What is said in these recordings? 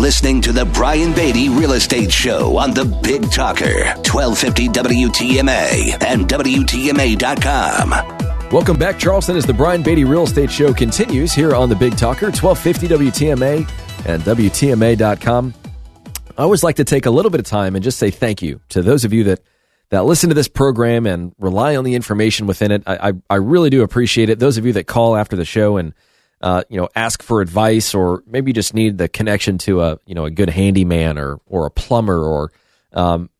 listening to the Brian Beatty Real Estate Show on the Big Talker, 1250 WTMA and WTMA.com. Welcome back, Charleston, as the Brian Beatty Real Estate Show continues here on the Big Talker, 1250 WTMA and WTMA.com. I always like to take a little bit of time and just say thank you to those of you that listen to this program and rely on the information within it. I really do appreciate it. Those of you that call after the show and ask for advice, or maybe just need the connection to a good handyman or a plumber, or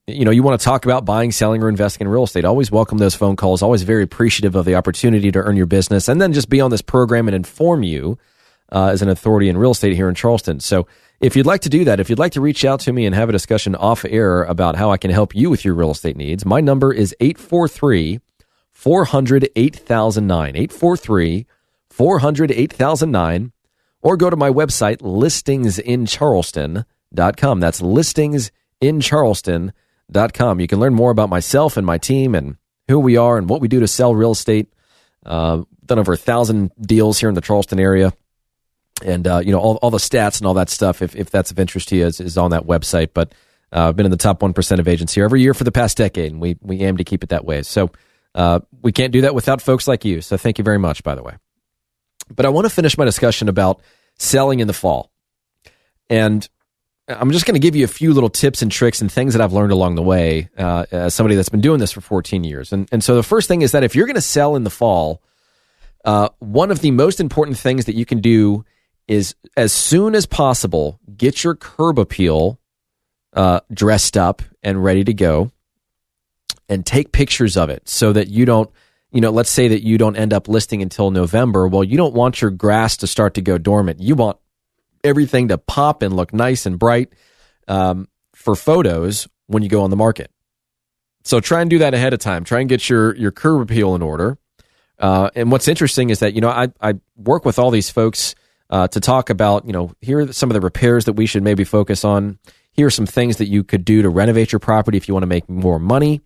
you want to talk about buying, selling, or investing in real estate. Always welcome those phone calls. Always very appreciative of the opportunity to earn your business and then just be on this program and inform you as an authority in real estate here in Charleston. So if you'd like to do that, if you'd like to reach out to me and have a discussion off air about how I can help you with your real estate needs, my number is 843-400-8009, 843-400-8009, or go to my website, listingsincharleston.com. That's listingsincharleston.com. You can learn more about myself and my team and who we are and what we do to sell real estate. Done over 1,000 deals here in the Charleston area. And, all the stats and all that stuff, if that's of interest to you, is on that website. But I've been in the top 1% of agents here every year for the past decade, and we aim to keep it that way. So we can't do that without folks like you. So thank you very much, by the way. But I want to finish my discussion about selling in the fall. And I'm just going to give you a few little tips and tricks and things that I've learned along the way as somebody that's been doing this for 14 years. And so the first thing is that if you're going to sell in the fall, one of the most important things that you can do is, as soon as possible, get your curb appeal dressed up and ready to go, and take pictures of it so that you don't, let's say that you don't end up listing until November. Well, you don't want your grass to start to go dormant. You want everything to pop and look nice and bright for photos when you go on the market. So try and do that ahead of time. Try and get your curb appeal in order. And what's interesting is that, I work with all these folks to talk about, here are some of the repairs that we should maybe focus on. Here are some things that you could do to renovate your property if you want to make more money.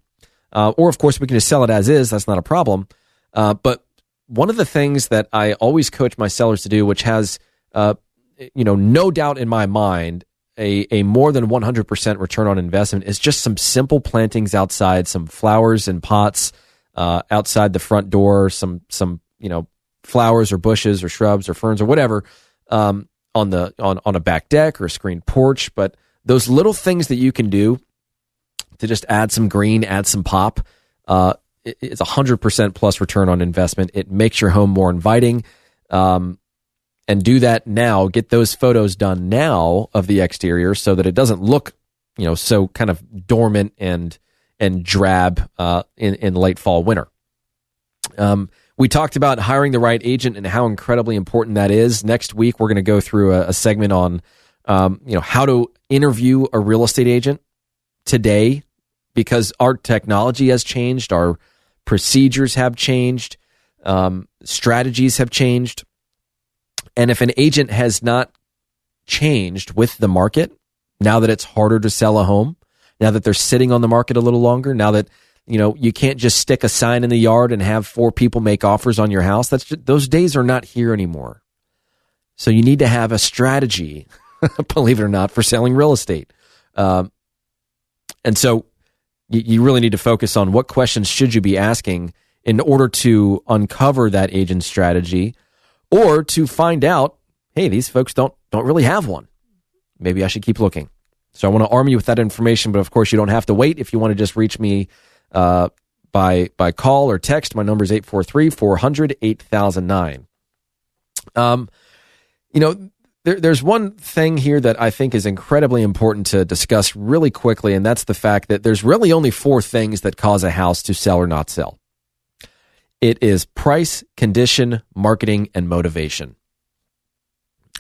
Or, of course, we can just sell it as is. That's not a problem. But one of the things that I always coach my sellers to do, which has, no doubt in my mind, a more than 100% return on investment, is just some simple plantings outside, some flowers in pots outside the front door, some flowers or bushes or shrubs or ferns or whatever on a back deck or a screened porch. But those little things that you can do to just add some green, add some pop, it's 100% plus return on investment. It makes your home more inviting. And do that now. Get those photos done now of the exterior so that it doesn't look, so kind of dormant and drab in late fall, winter. We talked about hiring the right agent and how incredibly important that is. Next week, we're going to go through a segment on, how to interview a real estate agent today, because our technology has changed, our procedures have changed, strategies have changed. And if an agent has not changed with the market, now that it's harder to sell a home, now that they're sitting on the market a little longer, now that you can't just stick a sign in the yard and have 4 people make offers on your house. Those days are not here anymore. So you need to have a strategy, believe it or not, for selling real estate. And so you really need to focus on what questions should you be asking in order to uncover that agent strategy, or to find out, hey, these folks don't really have one. Maybe I should keep looking. So I want to arm you with that information, but of course you don't have to wait. If you want to just reach me by call or text, my number is 843-400-8009. There's one thing here that I think is incredibly important to discuss really quickly, and that's the fact that there's really only 4 things that cause a house to sell or not sell. It is price, condition, marketing, and motivation.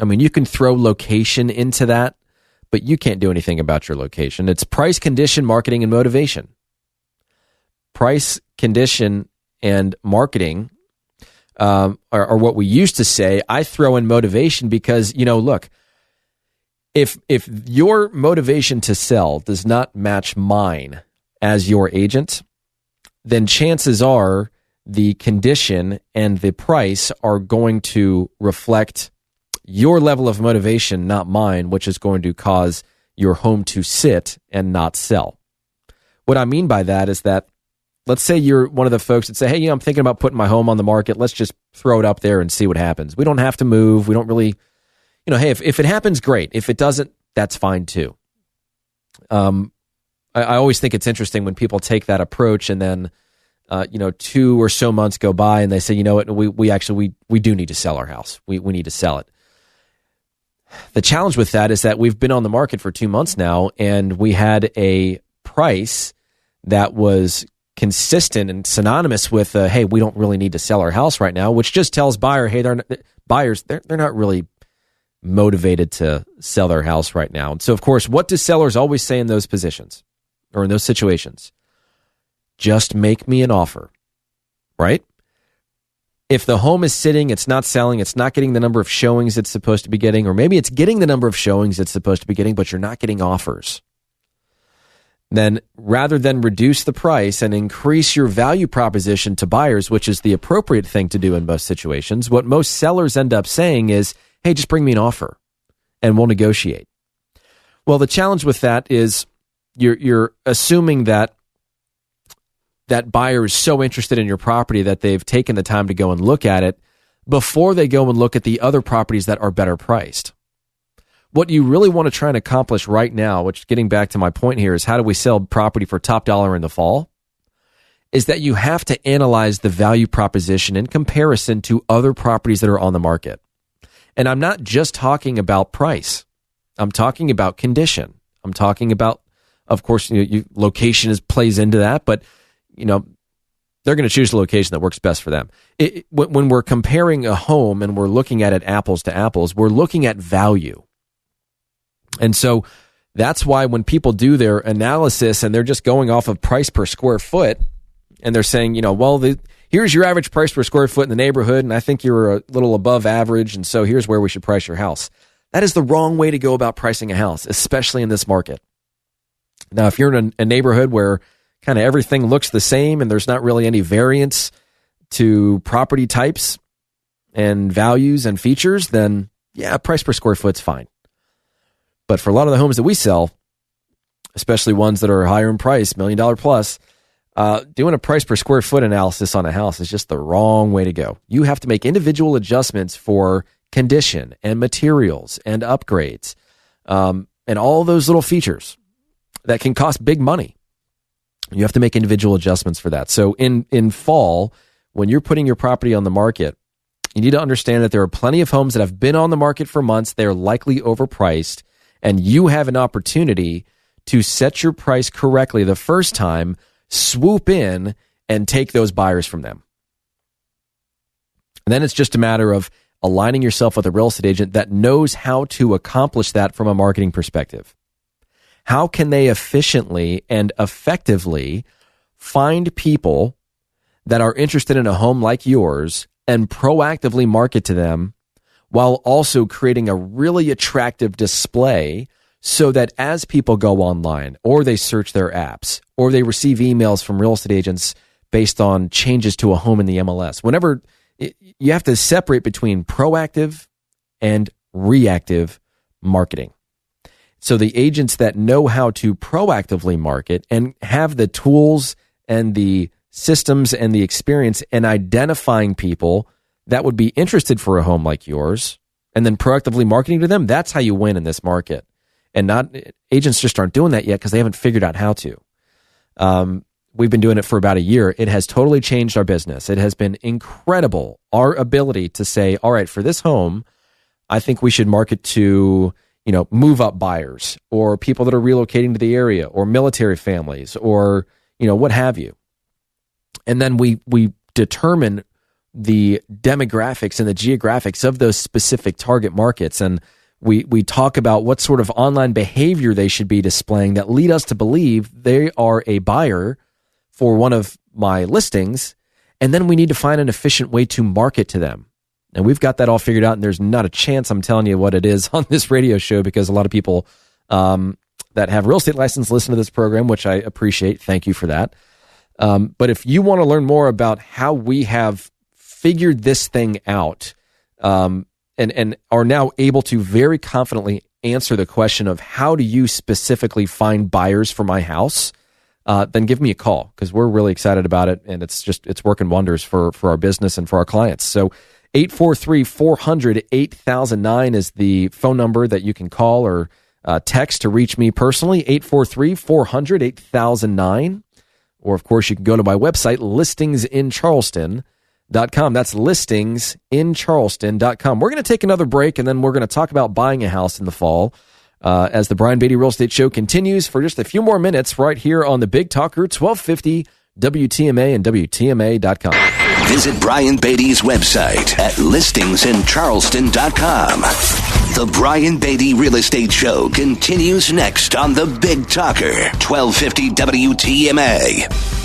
I mean, you can throw location into that, but you can't do anything about your location. It's price, condition, marketing, and motivation. Price, condition, and marketing are what we used to say. I throw in motivation because, look, if your motivation to sell does not match mine as your agent, then chances are the condition and the price are going to reflect your level of motivation, not mine, which is going to cause your home to sit and not sell. What I mean by that is that, let's say you're one of the folks that say, hey, I'm thinking about putting my home on the market. Let's just throw it up there and see what happens. We don't have to move. We don't really, hey, if it happens, great. If it doesn't, that's fine too. I always think it's interesting when people take that approach and then, 2 or so months go by and they say, you know what, we do need to sell our house. We need to sell it. The challenge with that is that we've been on the market for 2 months now, and we had a price that was consistent and synonymous with, hey, we don't really need to sell our house right now, which just tells buyers, they're not really motivated to sell their house right now. And so, of course, what do sellers always say in those positions or in those situations? Just make me an offer, right? If the home is sitting, it's not selling, it's not getting the number of showings it's supposed to be getting, or maybe it's getting the number of showings it's supposed to be getting, but you're not getting offers, then rather than reduce the price and increase your value proposition to buyers, which is the appropriate thing to do in most situations, what most sellers end up saying is, hey, just bring me an offer and we'll negotiate. Well, the challenge with that is you're assuming that buyer is so interested in your property that they've taken the time to go and look at it before they go and look at the other properties that are better priced. What you really want to try and accomplish right now, which getting back to my point here, is how do we sell property for top dollar in the fall, is that you have to analyze the value proposition in comparison to other properties that are on the market. And I'm not just talking about price. I'm talking about condition. I'm talking about, of course, location plays into that, but they're going to choose the location that works best for them. When we're comparing a home and we're looking at it apples to apples, we're looking at value. And so that's why when people do their analysis and they're just going off of price per square foot, and they're saying, here's your average price per square foot in the neighborhood, and I think you're a little above average, and so here's where we should price your house. That is the wrong way to go about pricing a house, especially in this market. Now, if you're in a neighborhood where kind of everything looks the same and there's not really any variance to property types and values and features, then yeah, price per square foot's fine. But for a lot of the homes that we sell, especially ones that are higher in price, $1 million plus, doing a price per square foot analysis on a house is just the wrong way to go. You have to make individual adjustments for condition and materials and upgrades, and all those little features that can cost big money. You have to make individual adjustments for that. So in fall, when you're putting your property on the market, you need to understand that there are plenty of homes that have been on the market for months. They're likely overpriced, and you have an opportunity to set your price correctly the first time, swoop in, and take those buyers from them. And then it's just a matter of aligning yourself with a real estate agent that knows how to accomplish that from a marketing perspective. How can they efficiently and effectively find people that are interested in a home like yours and proactively market to them while also creating a really attractive display so that as people go online or they search their apps or they receive emails from real estate agents based on changes to a home in the MLS, you have to separate between proactive and reactive marketing. So the agents that know how to proactively market and have the tools and the systems and the experience in identifying people that would be interested for a home like yours and then proactively marketing to them, that's how you win in this market. And not agents just aren't doing that yet because they haven't figured out how to. We've been doing it for about a year. It has totally changed our business. It has been incredible, our ability to say, all right, for this home, I think we should market to move up buyers or people that are relocating to the area or military families or, what have you. And then we determine the demographics and the geographics of those specific target markets. And we talk about what sort of online behavior they should be displaying that lead us to believe they are a buyer for one of my listings. And then we need to find an efficient way to market to them. And we've got that all figured out, and there's not a chance I'm telling you what it is on this radio show because a lot of people that have real estate license listen to this program, which I appreciate. Thank you for that. But if you want to learn more about how we have figured this thing out, and and are now able to very confidently answer the question of how do you specifically find buyers for my house, then give me a call, because we're really excited about it, and it's working wonders for our business and for our clients. So 843-400-8009 is the phone number that you can call or text to reach me personally, 843-400-8009. Or, of course, you can go to my website, listingsincharleston.com. That's listingsincharleston.com. We're going to take another break, and then we're going to talk about buying a house in the fall as the Brian Beatty Real Estate Show continues for just a few more minutes right here on the Big Talker, 1250 WTMA and WTMA.com. Visit Brian Beatty's website at listingsincharleston.com. The Brian Beatty Real Estate Show continues next on the Big Talker, 1250 WTMA.